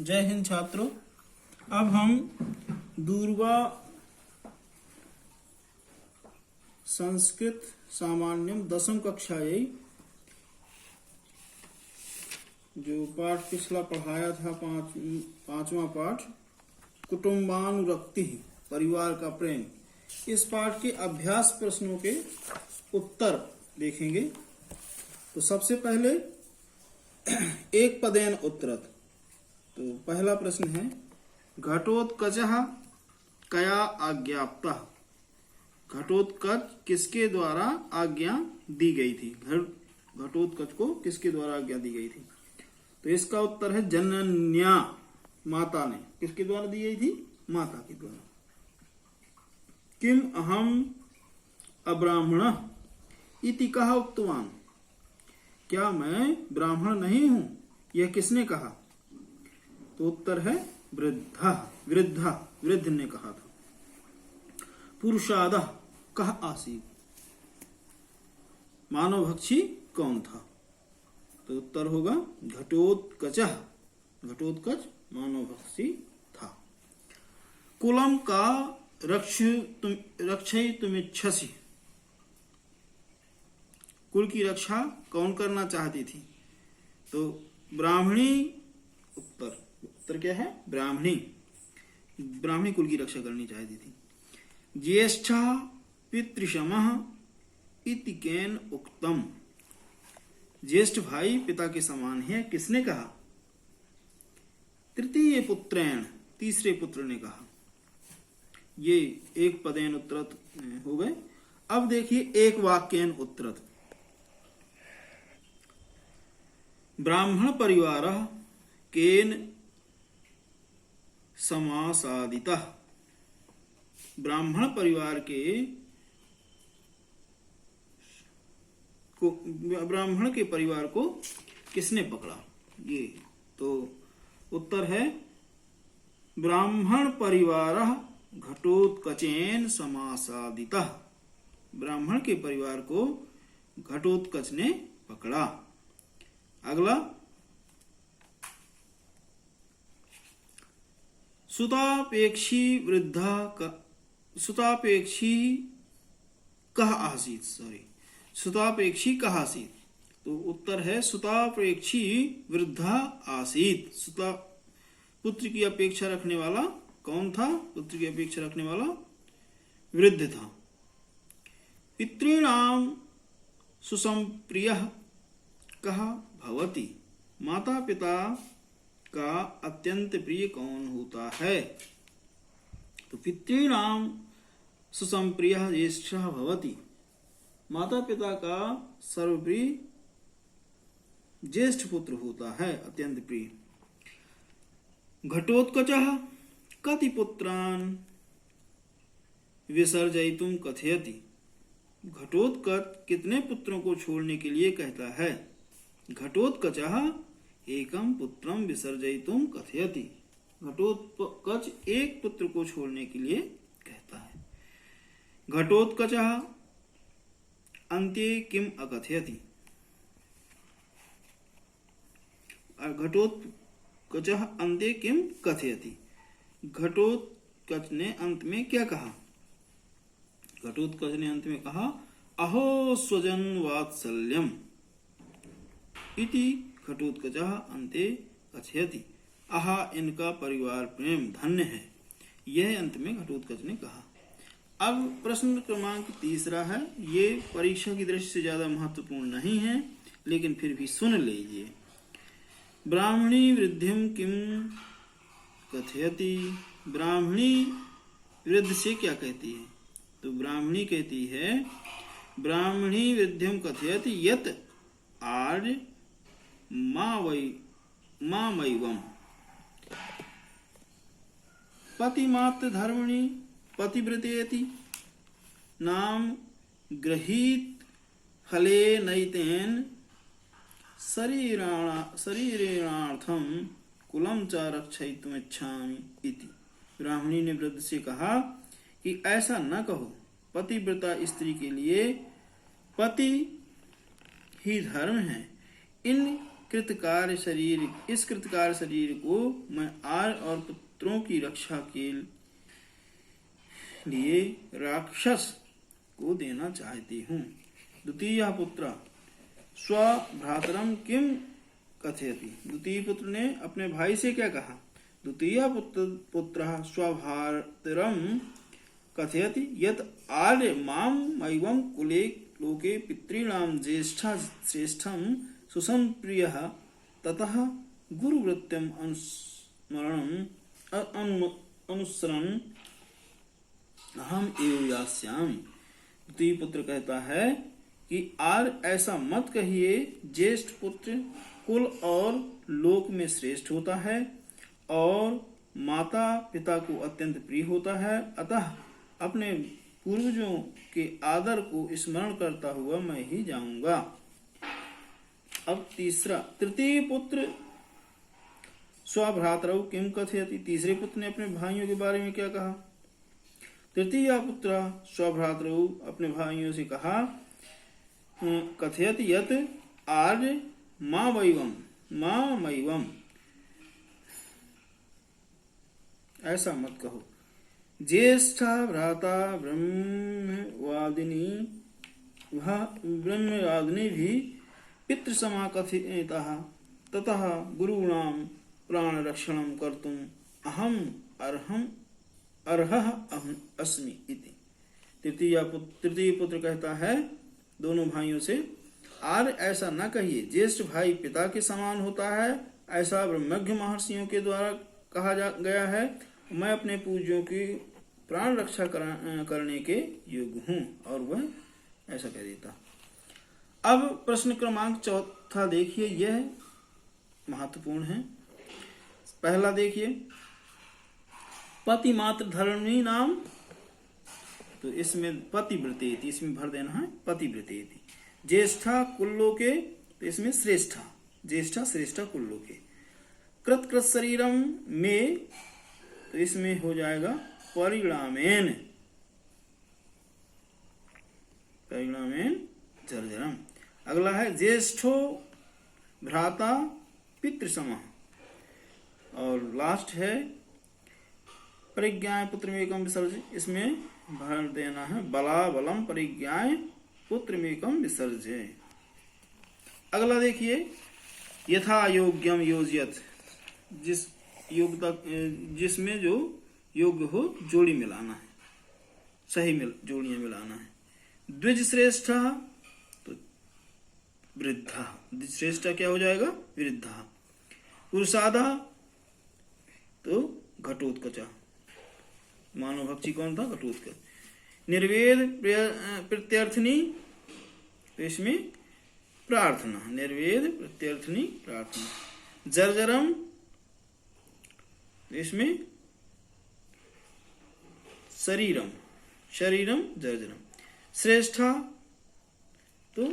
जय हिंद छात्रों। अब हम दूरवा संस्कृत सामान्यम 10वीं कक्षाएं जो पाठ पिछला पढ़ाया था पांचवा पाठ कुटुंबानुरक्ति परिवार का प्रेम, इस पाठ के अभ्यास प्रश्नों के उत्तर देखेंगे। तो सबसे पहले एक पदेन उत्तरत। तो पहला प्रश्न है घटोत्कचः कया आज्ञाप्तः। घटोत्कच किसके द्वारा आज्ञा दी गई थी? घटोत्कच को किसके द्वारा आज्ञा दी गई थी? तो इसका उत्तर है जनन्या, माता ने। किसके द्वारा दी गई थी? माता के द्वारा। किम अहम अब्राह्मणः इति कहा उक्तवान। क्या मैं ब्राह्मण नहीं हूं, यह किसने कहा? तो उत्तर है वृद्ध ने कहा था। पुरुषादः कह आसीत। मानवभक्षी कौन था? तो उत्तर होगा घटोत्कचः। घटोत्कच मानवभक्षी था। कुलम का रक्षयितुमिच्छसि। कुल की रक्षा कौन करना चाहती थी? तो ब्राह्मणी। उत्तर क्या है? ब्राह्मणी कुल की रक्षा करनी चाहती थी। ज्येष्ठा पितृशमः इति केन उक्तम। ज्येष्ठ भाई पिता के समान है, किसने कहा? तृतीय पुत्रेण, तीसरे पुत्र ने कहा। ये एक पदेन उत्तरत हो गए। अब देखिए एक वाक्यन उत्तरत। ब्राह्मण परिवार केन समासादितः। ब्राह्मण परिवार ब्राह्मण के परिवार को किसने पकड़ा? ये तो उत्तर है ब्राह्मण परिवार घटोत्कचेन समासादितः। ब्राह्मण के परिवार को घटोत्कच ने पकड़ा। अगला सुतापेक्षी कह आसीत। सुतापेक्षी कह आसीत। तो उत्तर है सुतापेक्षी वृद्धा आसीत। सुता पुत्र की अपेक्षा रखने वाला कौन था? पुत्र की अपेक्षा रखने वाला वृद्ध था। पितॄणाम सुसंप्रियः कह भवति। माता पिता का अत्यंत प्रिय कौन होता है? तो पितॄणाम सुसंप्रियः ज्येष्ठः भवति। माता पिता का सर्वप्रिय ज्येष्ठ पुत्र होता है, अत्यंत प्रिय। घटोत्कचः कति पुत्रान् विसर्जयितुं कथयति। घटोत्कच कितने पुत्रों को छोड़ने के लिए कहता है? घटोत्कचः एकम पुत्रम विसर्जयितुं कथयति। घटोत्कच एक पुत्र को छोड़ने के लिए कहता है। घटोत्कचः अन्ते किम अकथयति। घटोत्कचः अन्ते किम कथयति। घटोत्कच ने अंत में क्या कहा? घटोत्कच ने अंत में कहा अहो स्वजन वात्सल्यम इति घटोत्कचः अन्ते कथयति। आहा, इनका परिवार प्रेम धन्य है, यह अंत में घटोत्कच ने कहा। अब प्रश्न क्रमांक 3 है। ये परीक्षा की दृष्टि से ज्यादा महत्वपूर्ण नहीं है, लेकिन फिर भी सुन लीजिए। ब्राह्मणी वृद्धिम किम कथयति। ब्राह्मणी वृद्ध से क्या कहती है? तो ब्राह्मणी कहती है ब्राह्मणी वृद्धिम कथयति यत आर्य मामैवम् पतिमात्र धर्मिणी पतिव्रतेति नाम गृहीत फले नैतेन शरीरेणार्थम कुलम च रक्षयितुमिच्छामि इति। ब्राह्मणी ने वृद्ध से कहा कि ऐसा न कहो, पतिव्रता स्त्री के लिए पति ही धर्म है, इन कृतकार्य शरीर, इस कृतकार्य शरीर को मैं आर्य और पुत्रों की रक्षा के लिए राक्षस को देना चाहती हूँ। द्वितीय पुत्र स्वभ्रातरम किम कथयति, द्वितीय पुत्र ने अपने भाई से क्या कहा? द्वितीय पुत्र स्वभ्रातरम कथयति यत आर्य माम एवं कुले लोके पितॄणाम ज्येष्ठा श्रेष्ठम सुसंप्रियः ततः गुरुवृत्तिम अनुसरण अहम एव यास्यामि। द्वितीय पुत्र कहता है कि आर ऐसा मत कहिए, ज्येष्ठ पुत्र कुल और लोक में श्रेष्ठ होता है और माता पिता को अत्यंत प्रिय होता है, अतः अपने पूर्वजों के आदर को स्मरण करता हुआ मैं ही जाऊंगा। अब तीसरा, तृतीय पुत्र स्वभ्रातरौ किम कथयति, तीसरे पुत्र ने अपने भाइयों के बारे में क्या कहा? तृतीय पुत्र स्वभ्रातरौ अपने भाइयों से कहा, कथयति यत आर्य मामैवम, ऐसा मत कहो, ज्येष्ठा भ्राता ब्रह्मवादिनी भी पितृसमा कथितः ततः गुरूणाम प्राण रक्षणम कर्तुम अहम अर्हः अस्मि इति। तृतीय पुत्र कहता है दोनों भाइयों से, आर्य ऐसा न कहिए, ज्येष्ठ भाई पिता के समान होता है, ऐसा ब्रह्मज्ञ महर्षियों के द्वारा कहा गया है। मैं अपने पूज्यों की प्राण रक्षा करने के योग्य हूँ, और वह ऐसा कह देता। अब प्रश्न क्रमांक चौथा देखिए, यह महत्वपूर्ण है। पहला देखिए, पति मात्र धर्मी नाम, तो इसमें पतिव्रतेति, इसमें भर देना है पतिव्रतेति। ज्येष्ठा कुल्लोके, तो इसमें श्रेष्ठा, ज्येष्ठा श्रेष्ठा कुल्लोके। कृत शरीरम में, तो इसमें हो जाएगा परिणामेन जर्जरम। अगला है ज्येष्ठो भ्राता पितृसमः, और लास्ट है परिज्ञाय पुत्रमेकम विसर्ज, इसमें भर देना है बलाबलम परिज्ञाय पुत्रमेकम विसर्जय। अगला देखिए, यथा योग्यम योजयत, जिस योग्यता जिसमें जो योग्य हो जोड़ी मिलाना है, सही जोड़ियां मिलाना है। द्विज श्रेष्ठ, तो वृद्धा, द्विज श्रेष्ठ क्या हो जाएगा? वृद्धा। पुरुषादा, तो घटोत्कचा, मानव भक्षी कौन था? घटोत्कच। निर्वेद प्रत्यर्थनी, तो इसमें प्रार्थना, निर्वेद प्रत्यर्थनी प्रार्थना। जर्जरम, तो इसमें शरीरम जर्जरम। श्रेष्ठा, तो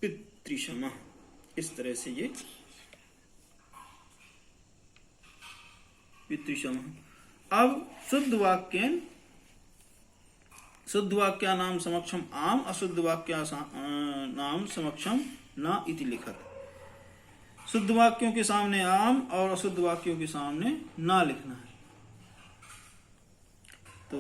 पितृसमः। इस तरह से ये पितृसमः। अब शुद्ध वाक्या नाम समक्षम आम, अशुद्ध वाक्या नाम समक्षम न इति लिखत। शुद्ध वाक्यों के सामने आम और अशुद्ध वाक्यों के सामने ना लिखना है। तो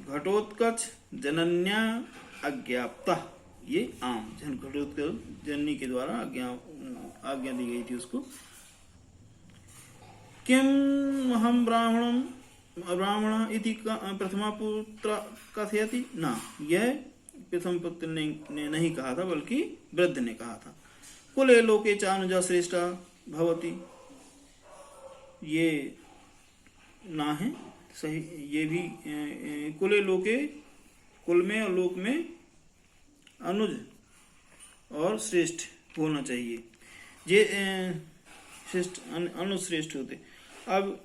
घटोत्कच जनन्या अज्ञाप्ता, ये आम, घटोत्कच जननी के द्वारा आज्ञा दी गई थी उसको। किम हम ब्राह्मण इति प्रथमा पुत्र कथयति ना, यह प्रथम पुत्र ने नहीं कहा था, बल्कि वृद्ध ने कहा था। कुले लोके चानुजा श्रेष्ठा भवति, ये ना है सही, ये भी कुले लोके, कुल में और लोक में अनुज और श्रेष्ठ होना चाहिए, ये श्रेष्ठ अनुश्रेष्ठ होते। अब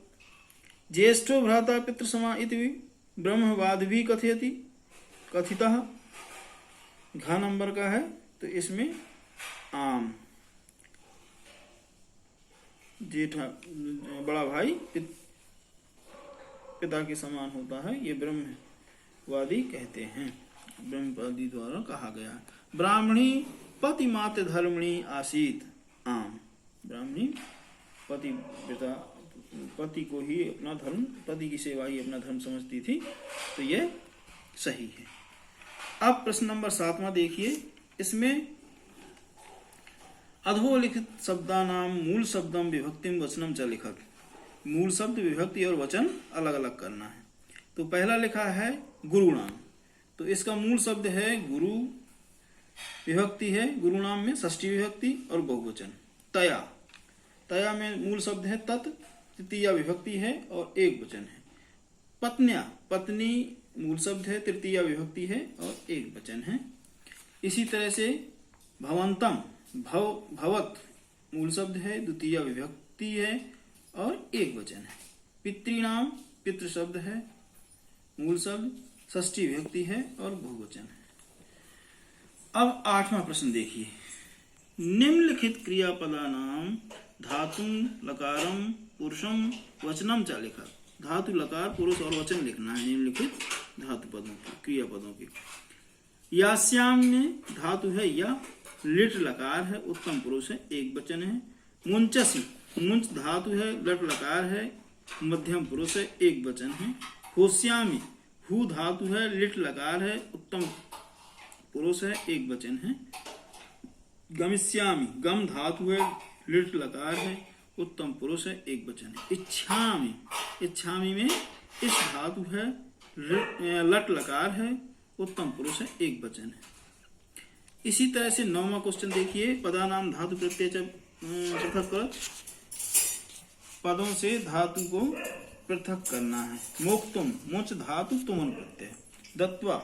ज्येष्ठो भ्राता पितृसमा इति ब्रह्मवाद भी कथयति, कथितः घा नंबर का है, तो इसमें आम, जेठा बड़ा भाई पिता के समान होता है, ये ब्रह्मवादी कहते हैं, ब्रह्मवादी द्वारा कहा गया। ब्राह्मणी पति मात्र धर्मिणी आसीत आम। ब्राह्मणी पति को ही अपना धर्म, पति की सेवा ही अपना धर्म समझती थी, तो ये सही है। अब प्रश्न नंबर 7वां देखिए, इसमें अधोलिखित शब्दानाम मूल शब्दम विभक्तिम वचनम च लिखत। मूल शब्द, विभक्ति और वचन अलग अलग करना है। तो पहला लिखा है गुरु नाम, तो इसका मूल शब्द है गुरु, विभक्ति है गुरु नाम में षष्ठी विभक्ति और बहुवचन। तया, तया में मूल शब्द है तत्, तृतीया विभक्ति है और एक वचन है। पत्न्या, पत्नी मूल शब्द है, तृतीया विभक्ति है और एक वचन है। इसी तरह से भवंतम, भवत मूल शब्द है, द्वितीय विभक्ति है और एक वचन है। पितृनाम, पितृ शब्द है, मूल शब्द, षष्ठी विभक्ति है और बहुवचन है। अब 8वां प्रश्न देखिए, निम्नलिखित क्रियापदानाम धातु लकारम पुरुषम वचनम च लिखा। धातु लकार पुरुष और वचन लिखना है निम्नलिखित धातु पदों की, क्रियापदों की। यास्याम में धातु है या, लिट लकार है, उत्तम पुरुष है, एक वचन है। मुंचसी, मुंच धातु है, लट लकार है, मध्यम पुरुष है, एक वचन है। होश्यामी, हु धातु है, लिट लकार है, उत्तम पुरुष है, एक वचन है। गमिष्यामी, गम धातु है, लिट लकार है, उत्तम पुरुष है, एक वचन है। इच्छामी, इच्छामी में इस धातु है, लट लकार है, उत्तम पुरुष है, एक वचन है। इसी तरह से 9वां क्वेश्चन देखिए, पदानाम धातु प्रत्यय पृथक कर, पदों से धातु को पृथक करना है। मोक्तुम, मुच धातु तुमन प्रत्यय। दत्वा,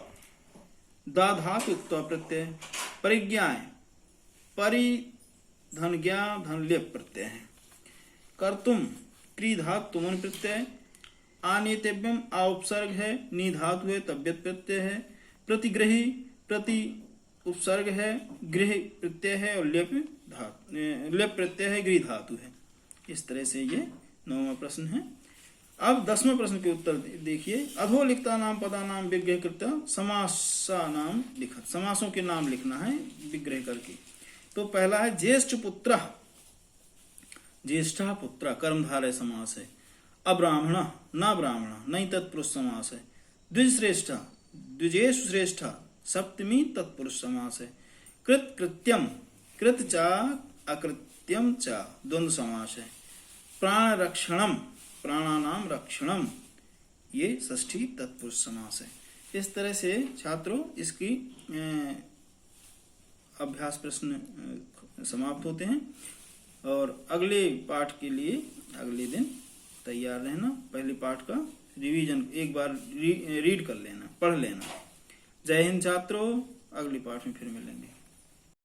दा धातु त्व प्रत्यय। परिज्ञाय, परिधन ज्ञा धन लेप प्रत्यय है। कर्तुम, क्री धातु तुमन प्रत्यय। आनेतव्यम, आ उपसर्ग है, नी धातु है, तव्यत प्रत्यय है। प्रतिग्रही, प्रति उपसर्ग है, गृह प्रत्यय है और लेप प्रत्यय है, गृह धातु है। इस तरह से ये 9वां प्रश्न है। अब 10वें प्रश्न के उत्तर देखिए, अधोलिखिता नाम पदा नाम विग्रह कृत्य समासा नाम लिखत। समासों के नाम लिखना है विग्रह करके। तो पहला है ज्येष्ठ पुत्र, ज्येष्ठा पुत्र कर्मधारय समास है। अब्राह्मण, न ब्राह्मण, नहीं तत्पुरुष समास है। द्विश्रेष्ठ, द्विजेषु श्रेष्ठ, सप्तमी तत्पुरुष समास है। कृत कृत्यम, कृत चा अकृत्यम चा द्वंद्व समास है। प्राण रक्षणम, प्राणानाम रक्षणम, ये षष्ठी तत्पुरुष समास है। इस तरह से छात्रों इसकी अभ्यास प्रश्न समाप्त होते हैं और अगले पाठ के लिए अगले दिन तैयार रहना। पहले पाठ का रिवीजन एक बार रीड कर लेना, पढ़ लेना। जय हिंद छात्रों, अगले पाठ में फिर मिलेंगे।